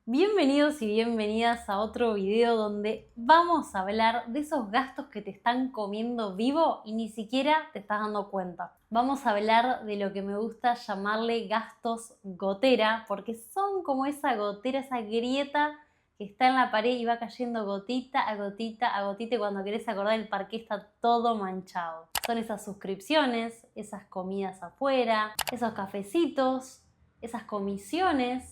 Bienvenidos y bienvenidas a otro video donde vamos a hablar de esos gastos que te están comiendo vivo y ni siquiera te estás dando cuenta. Vamos a hablar de lo que me gusta llamarle gastos gotera, porque son como esa gotera, esa grieta que está en la pared y va cayendo gotita a gotita a gotita y cuando querés acordar el parqué está todo manchado. Son esas suscripciones, esas comidas afuera, esos cafecitos, esas comisiones,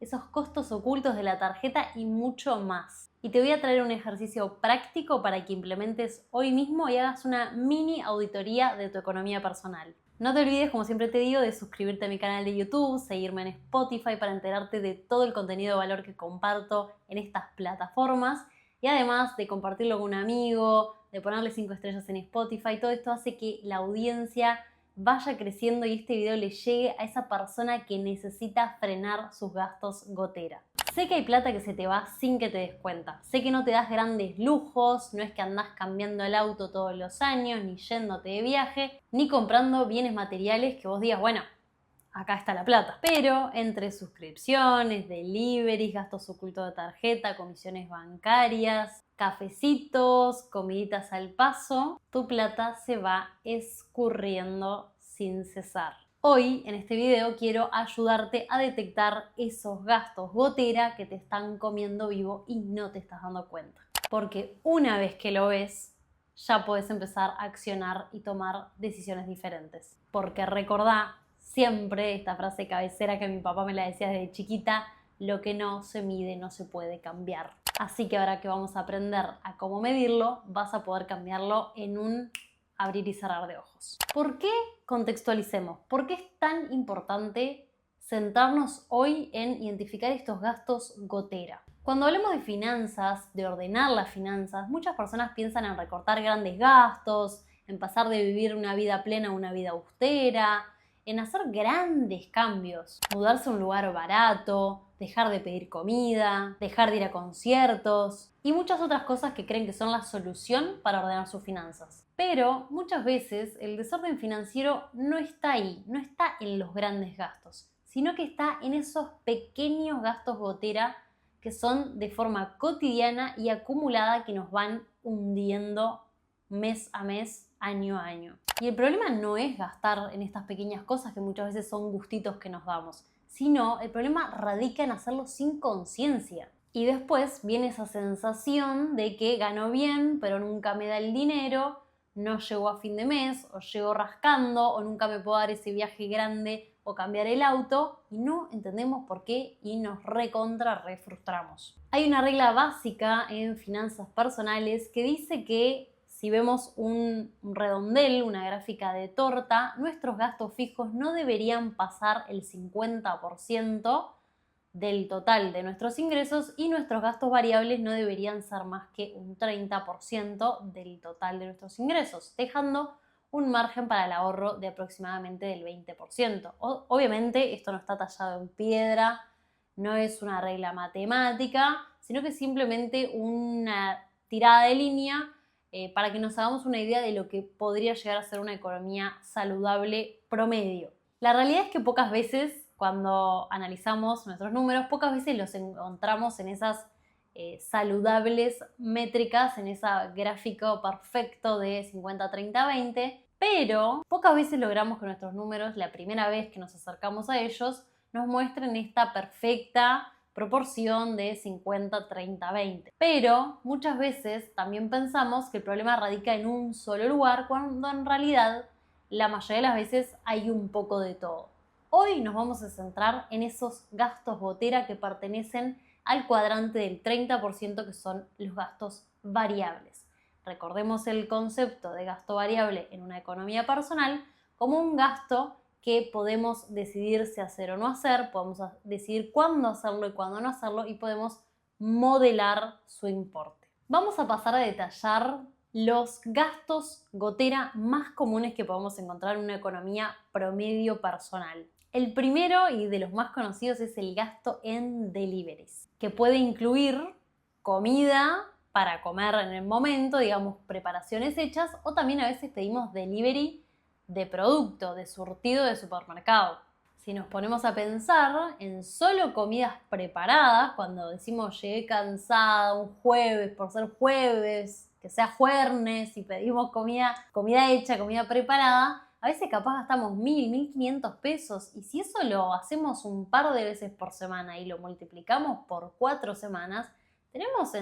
esos costos ocultos de la tarjeta y mucho más. Y te voy a traer un ejercicio práctico para que implementes hoy mismo y hagas una mini auditoría de tu economía personal. No te olvides, como siempre te digo, de suscribirte a mi canal de YouTube, seguirme en Spotify para enterarte de todo el contenido de valor que comparto en estas plataformas y además de compartirlo con un amigo, de ponerle 5 estrellas en Spotify. Todo esto hace que la audiencia vaya creciendo y este video le llegue a esa persona que necesita frenar sus gastos gotera. Sé que hay plata que se te va sin que te des cuenta. Sé que no te das grandes lujos, no es que andás cambiando el auto todos los años, ni yéndote de viaje, ni comprando bienes materiales que vos digas, bueno, acá está la plata. Pero entre suscripciones, deliveries, gastos ocultos de tarjeta, comisiones bancarias, cafecitos, comiditas al paso, tu plata se va escurriendo sin cesar. Hoy, en este video, quiero ayudarte a detectar esos gastos gotera que te están comiendo vivo y no te estás dando cuenta. Porque una vez que lo ves, ya puedes empezar a accionar y tomar decisiones diferentes. Porque recordá siempre esta frase cabecera que mi papá me la decía desde chiquita: lo que no se mide no se puede cambiar. Así que ahora que vamos a aprender a cómo medirlo, vas a poder cambiarlo en un abrir y cerrar de ojos. ¿Por qué? Contextualicemos. ¿Por qué es tan importante centrarnos hoy en identificar estos gastos gotera? Cuando hablamos de finanzas, de ordenar las finanzas, muchas personas piensan en recortar grandes gastos, en pasar de vivir una vida plena a una vida austera, en hacer grandes cambios, mudarse a un lugar barato, dejar de pedir comida, dejar de ir a conciertos y muchas otras cosas que creen que son la solución para ordenar sus finanzas. Pero muchas veces el desorden financiero no está ahí, no está en los grandes gastos, sino que está en esos pequeños gastos gotera que son de forma cotidiana y acumulada que nos van hundiendo mes a mes, año a año. Y el problema no es gastar en estas pequeñas cosas que muchas veces son gustitos que nos damos, sino el problema radica en hacerlo sin conciencia. Y después viene esa sensación de que gano bien, pero nunca me da el dinero, no llego a fin de mes, o llego rascando, o nunca me puedo dar ese viaje grande o cambiar el auto, y no entendemos por qué y nos refrustramos. Hay una regla básica en finanzas personales que dice que si vemos un redondel, una gráfica de torta, nuestros gastos fijos no deberían pasar el 50% del total de nuestros ingresos y nuestros gastos variables no deberían ser más que un 30% del total de nuestros ingresos, dejando un margen para el ahorro de aproximadamente del 20%. Obviamente esto no está tallado en piedra, no es una regla matemática, sino que es simplemente una tirada de línea para que nos hagamos una idea de lo que podría llegar a ser una economía saludable promedio. La realidad es que pocas veces, cuando analizamos nuestros números, pocas veces los encontramos en esas saludables métricas, en ese gráfico perfecto de 50, 30, 20, pero pocas veces logramos que nuestros números, la primera vez que nos acercamos a ellos, nos muestren esta perfecta proporción de 50, 30, 20. Pero muchas veces también pensamos que el problema radica en un solo lugar, cuando en realidad la mayoría de las veces hay un poco de todo. Hoy nos vamos a centrar en esos gastos gotera que pertenecen al cuadrante del 30% que son los gastos variables. Recordemos el concepto de gasto variable en una economía personal como un gasto que podemos decidir si hacer o no hacer, podemos decidir cuándo hacerlo y cuándo no hacerlo y podemos modelar su importe. Vamos a pasar a detallar los gastos gotera más comunes que podemos encontrar en una economía promedio personal. El primero y de los más conocidos es el gasto en deliveries, que puede incluir comida para comer en el momento, digamos preparaciones hechas, o también a veces pedimos delivery de producto, de surtido de supermercado. Si nos ponemos a pensar en solo comidas preparadas, cuando decimos llegué cansada un jueves por ser jueves, que sea jueves y pedimos comida hecha, comida preparada, a veces capaz gastamos 1.000, 1.500 pesos, y si eso lo hacemos un par de veces por semana y lo multiplicamos por 4 semanas, tenemos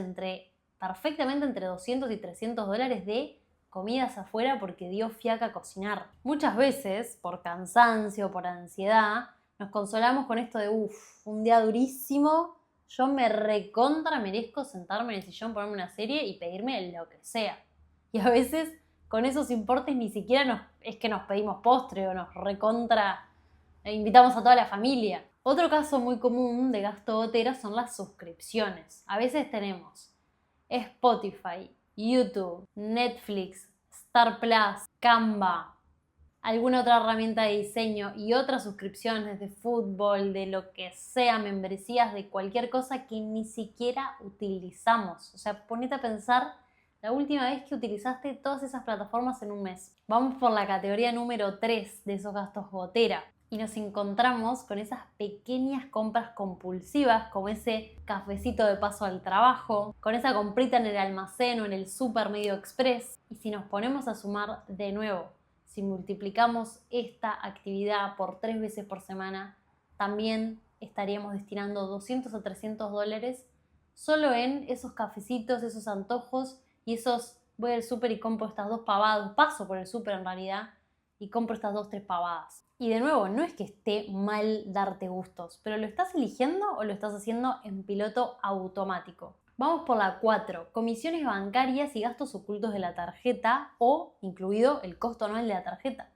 perfectamente entre 200 y 300 dólares de comidas afuera porque dio fiaca cocinar. Muchas veces, por cansancio, por ansiedad, nos consolamos con esto de un día durísimo, yo me recontra merezco sentarme en el sillón, ponerme una serie y pedirme lo que sea. Y a veces con esos importes ni siquiera es que nos pedimos postre o nos recontra invitamos a toda la familia. Otro caso muy común de gasto gotera son las suscripciones. A veces tenemos Spotify, YouTube, Netflix, Star Plus, Canva, alguna otra herramienta de diseño y otras suscripciones de fútbol, de lo que sea, membresías de cualquier cosa que ni siquiera utilizamos. O sea, ponete a pensar la última vez que utilizaste todas esas plataformas en un mes. Vamos por la categoría número 3 de esos gastos gotera. Y nos encontramos con esas pequeñas compras compulsivas, como ese cafecito de paso al trabajo, con esa comprita en el almacén o en el super medio express. Y si nos ponemos a sumar de nuevo, si multiplicamos esta actividad por 3 veces por semana, también estaríamos destinando 200 a 300 dólares solo en esos cafecitos, esos antojos y esos voy al súper y compro estas 2 pavadas, paso por el súper en realidad y compro estas 2, 3 pavadas. Y de nuevo, no es que esté mal darte gustos, pero ¿lo estás eligiendo o lo estás haciendo en piloto automático? Vamos por la 4, comisiones bancarias y gastos ocultos de la tarjeta o incluido el costo anual de la tarjeta.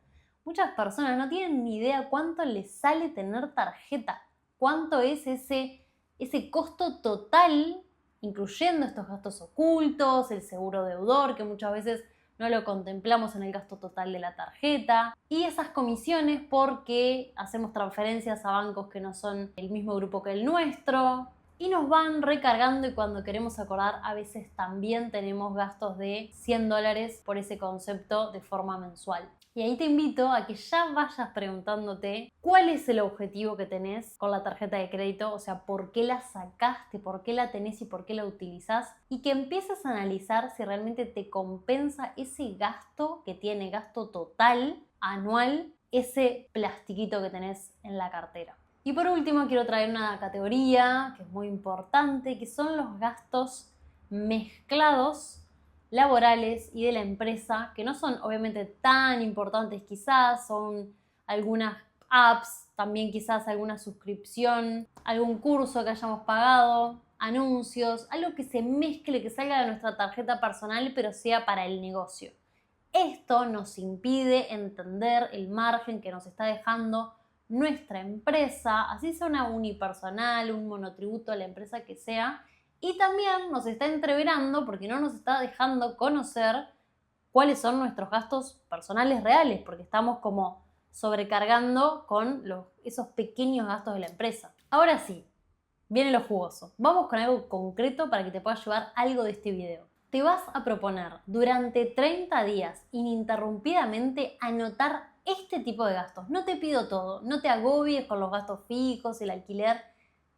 Muchas personas no tienen ni idea cuánto les sale tener tarjeta, cuánto es ese costo total, incluyendo estos gastos ocultos, el seguro deudor, que muchas veces no lo contemplamos en el gasto total de la tarjeta, y esas comisiones porque hacemos transferencias a bancos que no son el mismo grupo que el nuestro y nos van recargando, y cuando queremos acordar a veces también tenemos gastos de 100 dólares por ese concepto de forma mensual. Y ahí te invito a que ya vayas preguntándote cuál es el objetivo que tenés con la tarjeta de crédito, o sea, por qué la sacaste, por qué la tenés y por qué la utilizás, y que empieces a analizar si realmente te compensa ese gasto que tiene, gasto total, anual, ese plastiquito que tenés en la cartera. Y por último quiero traer una categoría que es muy importante, que son los gastos mezclados laborales y de la empresa, que no son obviamente tan importantes quizás, son algunas apps, también quizás alguna suscripción, algún curso que hayamos pagado, anuncios, algo que se mezcle, que salga de nuestra tarjeta personal pero sea para el negocio. Esto nos impide entender el margen que nos está dejando nuestra empresa, así sea una unipersonal, un monotributo, la empresa que sea, y también nos está entreverando porque no nos está dejando conocer cuáles son nuestros gastos personales reales, porque estamos como sobrecargando con esos pequeños gastos de la empresa. Ahora sí, viene lo jugoso. Vamos con algo concreto para que te pueda llevar algo de este video. Te vas a proponer durante 30 días ininterrumpidamente anotar este tipo de gastos. No te pido todo, no te agobies con los gastos fijos, el alquiler.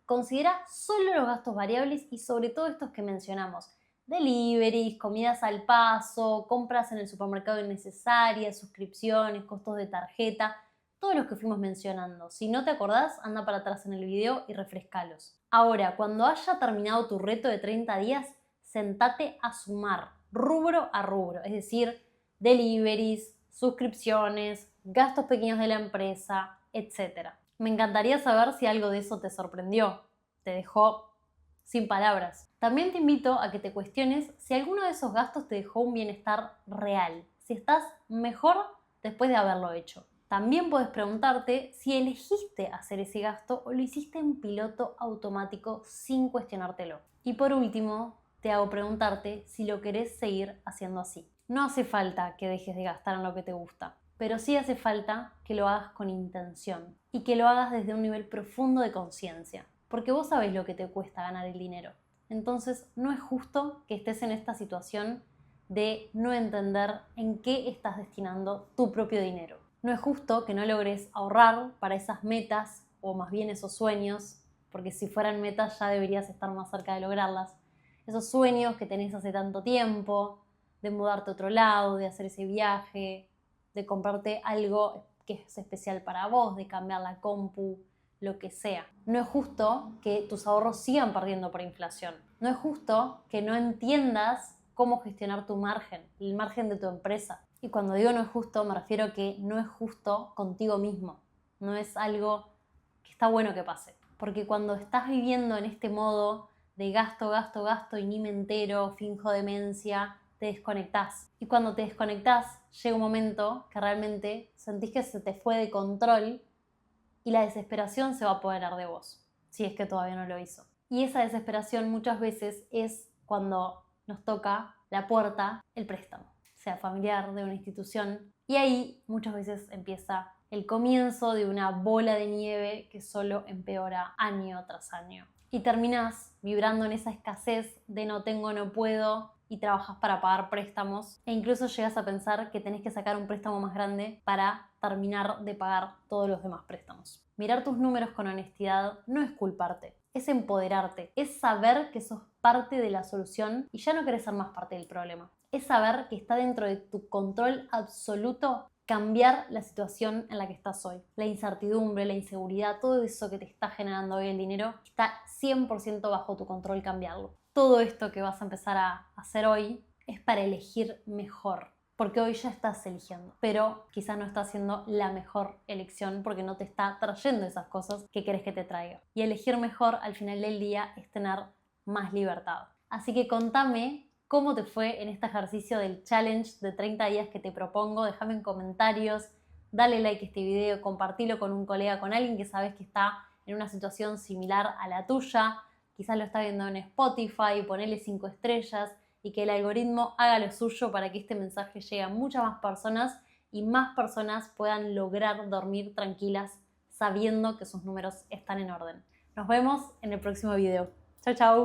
Considera solo los gastos variables y sobre todo estos que mencionamos. Deliveries, comidas al paso, compras en el supermercado innecesarias, suscripciones, costos de tarjeta, todos los que fuimos mencionando. Si no te acordás, anda para atrás en el video y refrescalos. Ahora, cuando haya terminado tu reto de 30 días, sentate a sumar rubro a rubro, es decir, deliveries, suscripciones, gastos pequeños de la empresa, etc. Me encantaría saber si algo de eso te sorprendió, te dejó sin palabras. También te invito a que te cuestiones si alguno de esos gastos te dejó un bienestar real, si estás mejor después de haberlo hecho. También puedes preguntarte si elegiste hacer ese gasto o lo hiciste en piloto automático sin cuestionártelo. Y por último, te hago preguntarte si lo querés seguir haciendo así. No hace falta que dejes de gastar en lo que te gusta, pero sí hace falta que lo hagas con intención y que lo hagas desde un nivel profundo de conciencia, porque vos sabés lo que te cuesta ganar el dinero. Entonces no es justo que estés en esta situación de no entender en qué estás destinando tu propio dinero. No es justo que no logres ahorrar para esas metas o más bien esos sueños, porque si fueran metas ya deberías estar más cerca de lograrlas. Esos sueños que tenés hace tanto tiempo, de mudarte a otro lado, de hacer ese viaje, de comprarte algo que es especial para vos, de cambiar la compu, lo que sea. No es justo que tus ahorros sigan perdiendo por inflación. No es justo que no entiendas cómo gestionar tu margen, el margen de tu empresa. Y cuando digo no es justo, me refiero a que no es justo contigo mismo. No es algo que está bueno que pase. Porque cuando estás viviendo en este modo de gasto, gasto, gasto y ni me entero, finjo demencia, te desconectás. Y cuando te desconectás, llega un momento que realmente sentís que se te fue de control y la desesperación se va a apoderar de vos, si es que todavía no lo hizo. Y esa desesperación muchas veces es cuando nos toca la puerta el préstamo, sea familiar, de una institución. Y ahí muchas veces empieza el comienzo de una bola de nieve que solo empeora año tras año. Y terminás vibrando en esa escasez de no tengo, no puedo, y trabajas para pagar préstamos e incluso llegas a pensar que tenés que sacar un préstamo más grande para terminar de pagar todos los demás préstamos. Mirar tus números con honestidad no es culparte, es empoderarte, es saber que sos parte de la solución y ya no querés ser más parte del problema. Es saber que está dentro de tu control absoluto cambiar la situación en la que estás hoy. La incertidumbre, la inseguridad, todo eso que te está generando hoy el dinero, está 100% bajo tu control cambiarlo. Todo esto que vas a empezar a hacer hoy es para elegir mejor, porque hoy ya estás eligiendo, pero quizás no estás haciendo la mejor elección porque no te está trayendo esas cosas que querés que te traiga. Y elegir mejor al final del día es tener más libertad. Así que contame cómo te fue en este ejercicio del challenge de 30 días que te propongo. Déjame en comentarios, dale like a este video, compartilo con un colega, con alguien que sabes que está en una situación similar a la tuya. Quizás lo está viendo en Spotify, ponele 5 estrellas y que el algoritmo haga lo suyo para que este mensaje llegue a muchas más personas y más personas puedan lograr dormir tranquilas sabiendo que sus números están en orden. Nos vemos en el próximo video. Chau, chau.